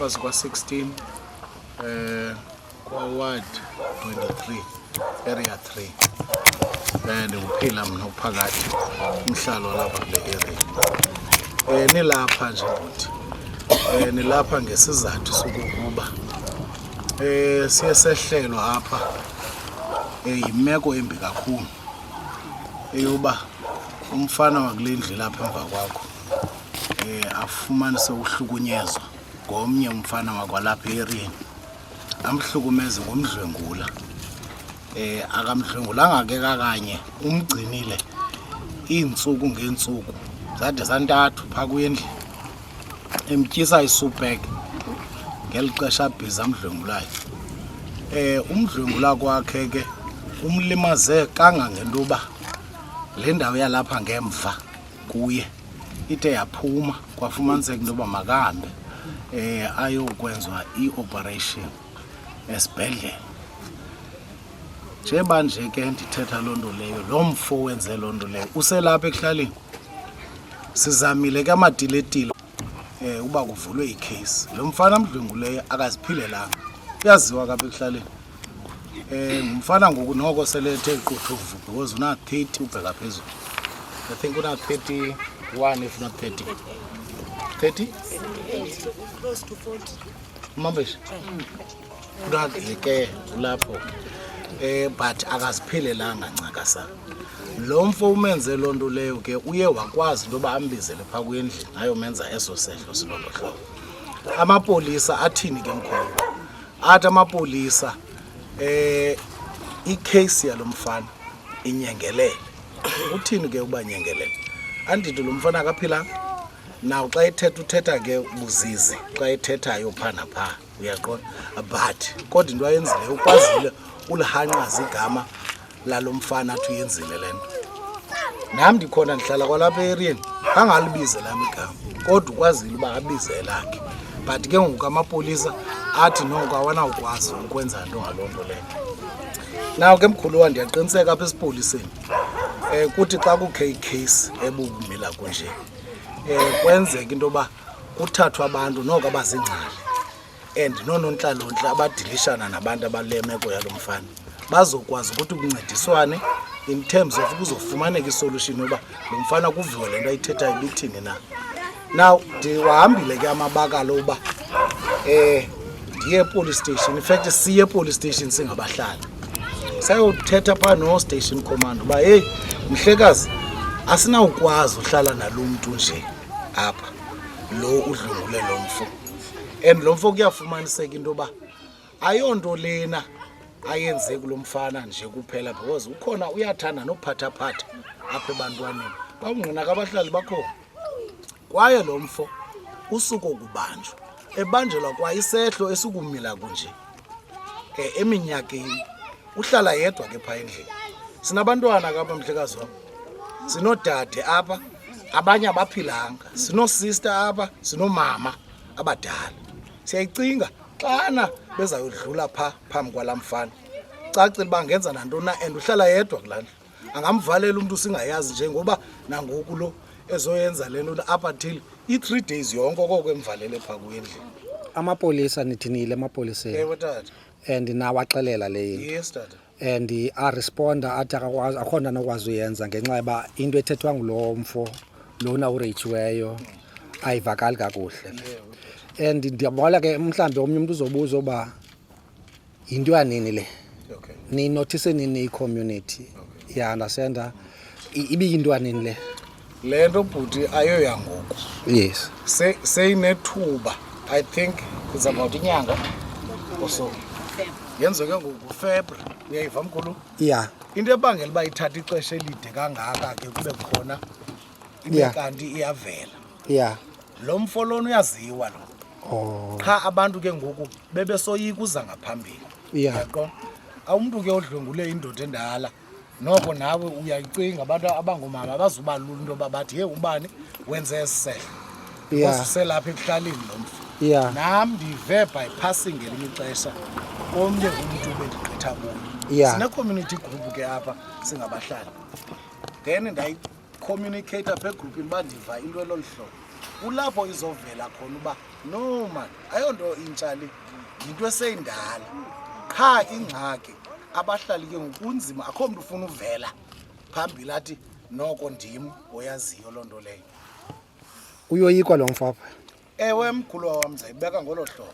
ngaphasi kwa-16 kwa-ward 23 area 3 ndiwuphila mna uphakathi umhlalo walapha kule area. Nilapha nje futhi nilapha ngesizathu sokukuba siye sehlelwa apha yimeko embi kakhulu eyoba umfana wakule ndlu lapha emva kwakho afumanise uhlukunyezwa ngomnye umfana wakwalapha eriyeni, amhlukumeze ngomdlwengula. Akamdlwengulanga ke kakanye, umgcinile iintsuku ngeentsuku zade zantathu phaa kwendlu, emtyisa isupek ngeli xesha abhiza amdlwengulayo. Umdlwengula kwakhe ke umlimaze kangangentoba le ndawo yalapha ngemva kuye ide yaphuma kwafumaniseka intoba makahambe ayokwenzwa i-operation esibhedlele. Njeba nje ke ndithetha loo nto leyo, lo mfo wenze loo nto leyo uselapha ekuhlaleni. Sizamile ke amatiletile uba kuvulwe ikheyisi. Lo mfana amdlwenguleyo akaziphilelanga, uyaziwa kapha ekuhlaleni. Ngumfana ngoku noko selethe quthuvu because una-30 ubheka phezulu. I think una-31 if not 30. 30? Close to 40. Mambesh? Ke ulapho. But akaziphilelanga ncakasana. Lo mfo umenze loo nto leyo ke uye wakwazi intoba ambizele phaa kwendlini ayomenza eso sehlo silolo hlobo. Amapolisa athini ke mkhulu? Athi amapolisa ikheyisi yalo mfana inyengelele. Uthini ke uba nyengelele? Andithi lo mfana akaphilanga. Naw xa ethetha uthetha ke ubuzizi, xa ethethayo phaa naphaa uyaqonda. But kodwa into ayenzileyo ukwazile ulihanqaza igama lalo mfana athi uyenzile le nto. Nam ndikhona ndihlala kwalapha eriyeni, angalibize lami igama kodwa ukwazile uba abize elakhe. But ke ngoku amapolisa athi noko awanawukwazi ukwenza nto ngaloo nto leyo. Naw ke mkhulu ndiyaqiniseka apha esipoliseni kuthi xa kukhe ikheyisi ebubumila kunje kwenzeka into yoba kuthathwa abantu noko abazingcali and noonontlalontle abadilishana nabantu abale meko yalo mfana bazokwazi ukuthi kuncediswane in terms of kuzofumaneka isolution yoba lo mfana kuviwe le nto ayithethayo ibithini na. Now ndiwahambile ke amabakalo uba ndiye epolice station, in fact siye epolice station singabahlali sayothetha phaa no-station command uba heyi mhlekazi, asinawukwazi uhlala nalo mntu nje apha lo udlwengule lo mfo. And lo mfo kuyafumaniseka into yoba ayonto lena ayenze kulo mfana nje kuphela because ukhona uyathanda nophathaphatha apha ebantwaneni. Bawungqina kabahlali bakhona kwaye lo mfo usuko kubanjwa ebanjelwa kwa isehlo esikumila kunje eminyakeni. Uhlala yedwa ke phaa endlini. Sinabantwana kapha mhlekazi wam, sinodade apha abanye abaphilanga, sinosister apha, sinomama abadala. Siyayicinga xana bezayodlula phambi kwalaa mfana cacile uba angenza nantoni na and uhlala yedwa kulaa ndlu. Angamvalela umntu singayazi njengoba nangoku lo ezoyenza le nto apha till i-3 days yonke koko emvalele phaa kwendlu. Amapolisa nithinile amapoliseni? Ewe tata. And nawaxelela leyo? Yes tata. And aresponda athi akhona nokwazi uyenza ngenxa yoba into ethethwa ngulo mfo lona ureyitsiweyo ayivakali kakuhle. And ndiyabona ke mhlawumbi omnye umntu uzobuza uba yinto yanini le, ninothise nini i-community understand ibiyinto yanini le? Le nto bhuti ayoyangoku. Yes. Seyinethuba, I think it's about inyanga or so. Yenzeke ngoku February, uyayiva mkhulu? Yeah. Into ebangela uba ithatha ixesha elide kangaka ke kube khona ibe kanti iyavela. Yeah. Lo mfo lona uyaziwa lo. Oh. Qha abantu ke ngoku bebesoyika uza ngaphambili. Yeah. Yaqonda? Awumuntu ke odlwengule indoda endala. Noko nawe uyayicinga abantu abangomama bazuba lula into yoba bathi ye ubani wenze esisehlo. Yeah. Uselapha ekuhlaleni lo mfo. Yeah. Nam ndive bypassing ngelinye ixesha omnye umntu bendigqitha kuyo. Yeah. Sine-community group ke apha singabahlali. Then ndayi-communicate apha egrupini uba ndiva into elolu hlobo. kulapho izovela khona uba no man ayonto intshali yinto eseyindala qha ingxaki abahlali ke ngokunzima akho mntu ufuna uvela phambili athi noko ndim oyaziyo loo nto leyo. Uyoyikwa lo mfo apha? Ewe mkhulu wam ndizayibeka ngolo hlobo.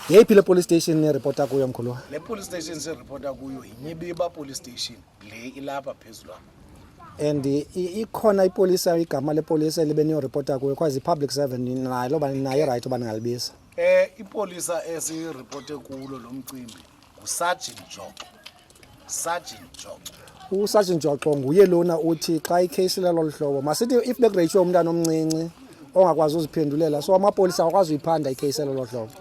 Yeyiphi le police station niripota kuyo mkhulu? Le police station siripota kuyo yiNyibiba police station le ilapha phezulu apha. And ikhona ipolisa igama lepolisa elibe niyoripota kuyo kwazi i-public servant nayo loba nayo right uba ningalibisa? Ipolisa esiripote kulo lo mcimbi nguSergeant Joxo. Sergeant Joxo. USergeant Joxo nguye lona uthi xa ikheyisi lelo hlobo masithi if begrate umntana omncinci ongakwazi uziphendulela so amapolisa akwazi uyiphanda ikheyisi lelo hlobo.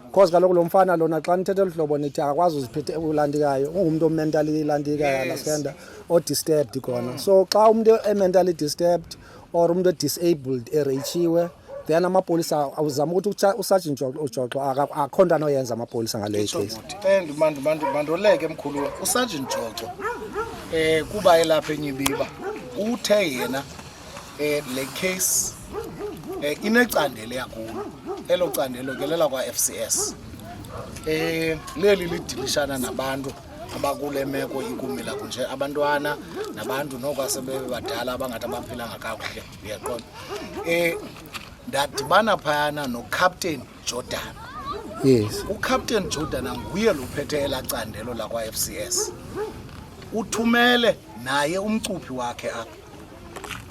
Because kaloku lo mfana lona xa nithethe lo hlobo nithi akwazi uziphethe ulandikayo ungumuntu mentally landikayo understand or disturbed khona. So xa umuntu mentally disturbed or umuntu disabled erachiwe then amapolisa awuzama ukuthi uSergeant Joxo akho nto anoyenza amapolisa ngale case. Mandoleke mkhulu uSergeant Joxo kuba elapha eNyibiba uthe yena le case inecandelo yakulo elo candelo ke lela kwa FCS leli lidilishana nabantu abakule meko ikumila kunje abantwana nabantu noko asebebadala abangathi abaphilanga kakuhle uyaqonda. Ndadibana phayana noCaptain Jordan. Yes. uCaptain Jordan nguye lophethe elacandelo lakwa FCS. Uthumele naye umcuphi wakhe apha.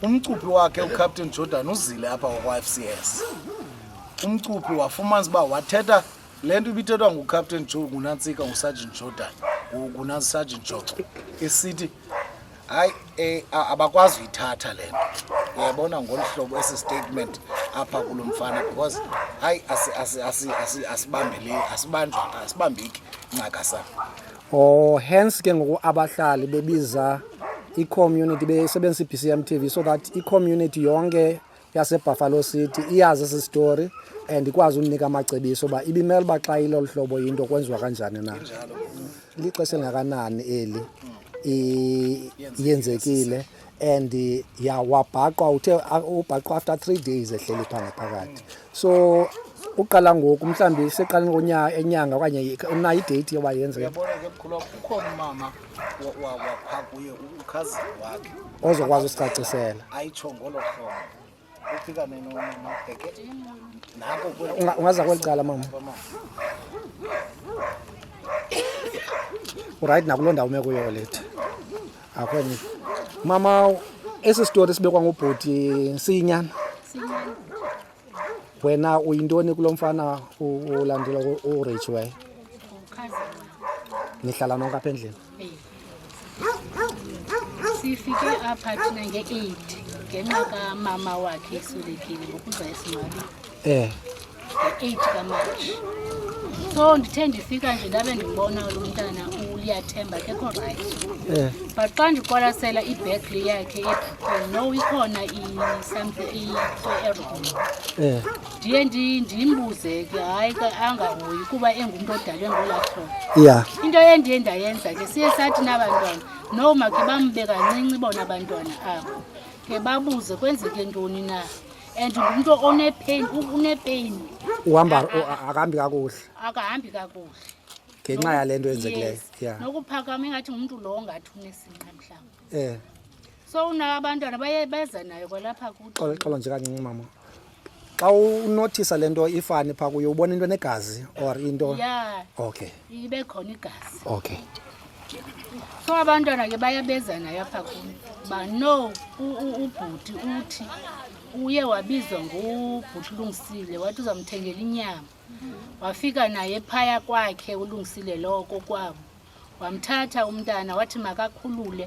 Umcuphi wakhe uCaptain Jordan uzile apha kwa FCS. Umcuphi wafumana uba wathetha lento ibithethwa nguCaptain nguNantsika nguSergeant Jordan nguSergeant Joxo esithi hayi abakwazi uyithatha lento. Uyabona ngolhlobo esi statement apha kulomfana because hayi asibambeki incakasa. Hence ke ngoku abahlali bebiza i-community besebenzisa i-BCM TV so that i-community yonke yaseBuffalo City iyazi esi story and ikwazi unika amacebiso uba ibimele uba xa ilolu hlobo yinto kwenziwa kanjani na. Lixesha elingakanani eli yenzekile and wabhaqwa uthe ubhaqwa after 3 days ehleli phaa ngaphakathi. So uqala ngoku mhlawumbi seqaleni enyanga okanye unayo idate yoba yenzeke. Uyabona ke mkhulu ukhona umama wapha kuye ukhazini wakhe ozokwazi usicacisela ayitsho ngolo hlobo ufika nomabheke nako ungaza kweli cala mama right nakulo ndawo mekuyo lethi akwenye mama esi story sibekwa ngobhuti siyinyana wena uyintoni kulo mfana ulandela uRachel nihlala nonke apha endlini? Sifike apha thina nge-8 ngenxa kamama wakhe eswelekile ngokuza esimali nge-8 kaMatshi. So ndithe ndifika nje ndabe ndibona lo mntana uLiyathemba kekho right. But xa ndiqwalasela ibag le yakhe no ikhona i-something i-error. Ndiye ndimbuze ke hayi angahoyi kuba engumntu odalwe ngolaa into endiye ndayenza ke siye sathi nabantwana no makhe bambe kancinci bona abantwana abo ke babuze kwenzeke ntoni na and ngumntu unepain uhamba akahambi kakuhle ngenxa yale nto yenzekileyo. Nokuphakama ingathi ngumntu lo ongathi unesinqa mhlawumbi. So abantwana baye beza nayo kwalapha kuthi. Xolo nje kancinci mama, xa unothisa le nto ifani phaa kuyo ubona into enegazi or into? Okay. Ibe khona igazi. Okay. So abantwana ke bayabeza nayo apha kuni ba no ubhuti uthi uye wabizwa ngubhuti uLungisile wathi uzamthengela inyama. Wafika naye phaya kwakhe uLungisile loko kwabo wamthatha umntana wathi makakhulule